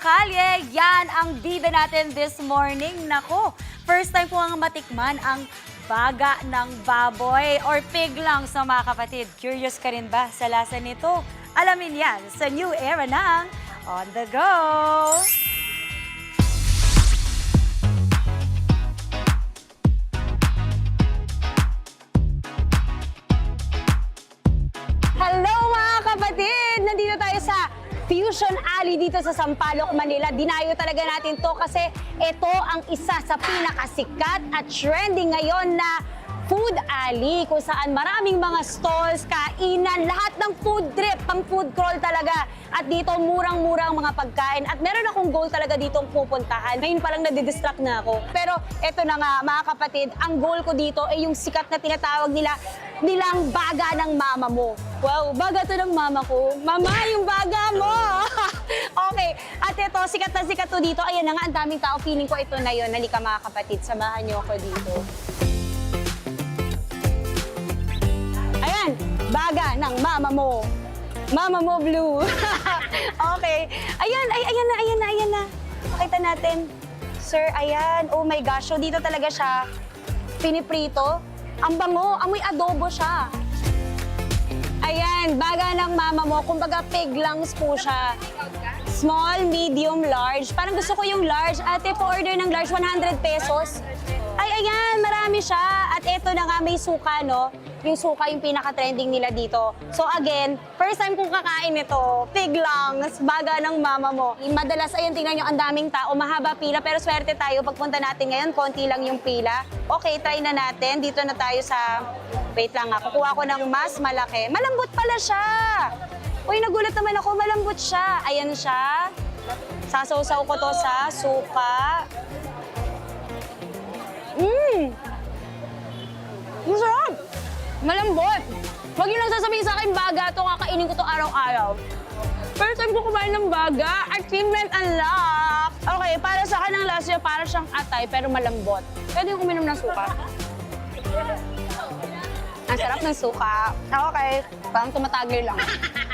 kalye, yan ang bida natin this morning. Nako, first time po ang matikman ang baga ng baboy or pig lang sa mga kapatid. Curious ka rin ba sa lasa nito? Alamin yan sa new era ng On The Go! Hello mga kapatid! Nandito tayo sa Fusion Alley dito sa Sampaloc, Manila. Dinayo talaga natin to kasi ito ang isa sa pinakasikat at trending ngayon na food alley kung saan maraming mga stalls, kainan, lahat ng food trip, pang food crawl talaga. At dito murang-mura ang mga pagkain at meron akong goal talaga ditong pupuntahan. Ngayon palang nadidistract na ako. Pero eto na nga mga kapatid, ang goal ko dito ay yung sikat na tinatawag nilang baga ng mama mo. Wow, baga to ng mama ko. Mama, yung baga mo! Okay, at ito, sikat na sikat to dito. Ayan na nga, ang daming tao. Feeling ko ito na yun. Halika mga kapatid, samahan niyo ako dito. Ayan, baga ng mama mo. Mama mo blue. Okay. Ayan, ayan na. Pakita natin. Sir, ayan. Oh my gosh. So dito talaga siya piniprito. Ang bango. Amoy adobo siya. Ayan, baga ng mama mo. Kumbaga pig lungs po siya. Small, medium, large. Parang gusto ko yung large. Ate, po-order ng large, 100 pesos. Ay, ayan, marami siya. At eto na nga, may suka, no? Yung suka yung pinaka-trending nila dito. So again, first time kong kakain ito, pig lungs, baga ng mama mo. Madalas, ayun, tingnan nyo, ang daming tao, mahaba pila, pero swerte tayo. Pagpunta natin ngayon, konti lang yung pila. Okay, try na natin. Dito na tayo sa, wait lang nga, kukuha ko ng mas malaki. Malambot pala siya! Uy, nagulat naman ako, malambot siya. Ayan siya. Sasaw-saw ko to sa suka. Masarap! Malambot! Huwag yun lang sasabihin sa akin, baga to, kakainin ko to araw-araw. First time ko kumain ng baga, achievement unlocked! Okay, para sa akin ang lasa niya, para siyang atay, pero malambot. Pwede yung uminom ng suka. Ang sarap ng suka. Okay, parang tumatagay lang.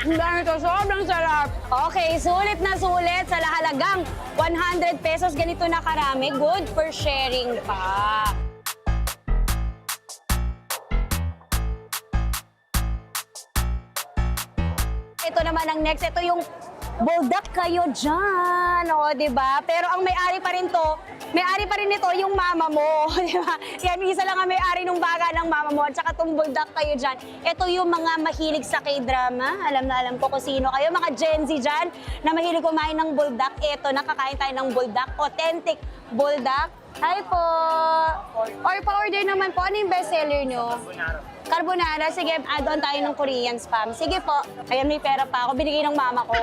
Ang dami ito, sobrang sarap. Okay, sulit na sulit sa halagang 100 pesos. Ganito na karami. Good for sharing pa. Ito naman ang next. Ito yung buldak kayo dyan. O, diba? Pero ang may-ari pa rin to, may-ari pa rin nito yung mama mo. Diba? Yan, isa lang ang may-ari ng baga ng mama mo. At saka itong buldak kayo dyan. Ito yung mga mahilig sa K-drama. Alam na alam ko kung sino kayo. Mga Gen Z dyan na mahilig kumain ng buldak. Ito, nakakain tayo ng buldak. Authentic buldak. Hi po! Or pa-order naman po. Ano yung bestseller nyo? Carbonara. Sige, add-on tayo ng Korean spam. Sige po. Ayan, may pera pa ako. Binigay ng mama ko.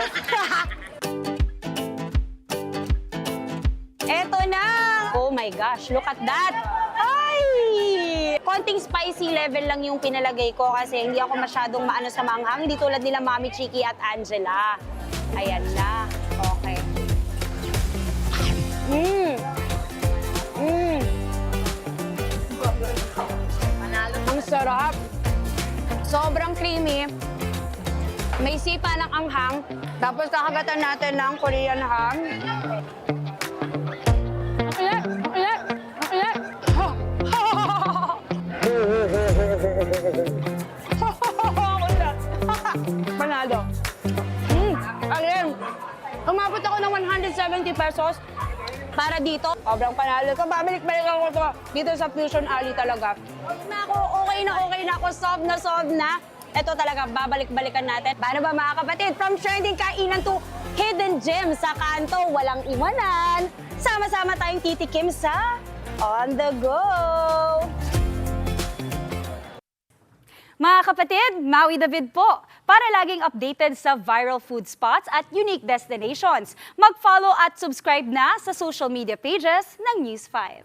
Eto na! Oh my gosh, look at that! Ay! Konting spicy level lang yung pinalagay ko kasi hindi ako masyadong maano sa manghang. Hindi tulad nila Mami Chiki at Angela. Ayan na. Okay. Ang sarap. Sobrang creamy. May sipa ng anghang. Tapos kakagatan natin ng Korean ham. Panalo. Again, umabot ako ng 170 pesos para dito. Sobrang panalo. So, babalik-balik ako to dito sa Fusion Alley talaga. Okay na ako. Solve na. Ito talaga, babalik-balikan natin. Paano ba mga kapatid? From trending kainan to hidden gems sa kanto, walang iwanan. Sama-sama tayong titikim sa On The Go! Mga kapatid, Maui David po. Para laging updated sa viral food spots at unique destinations, mag-follow at subscribe na sa social media pages ng News 5.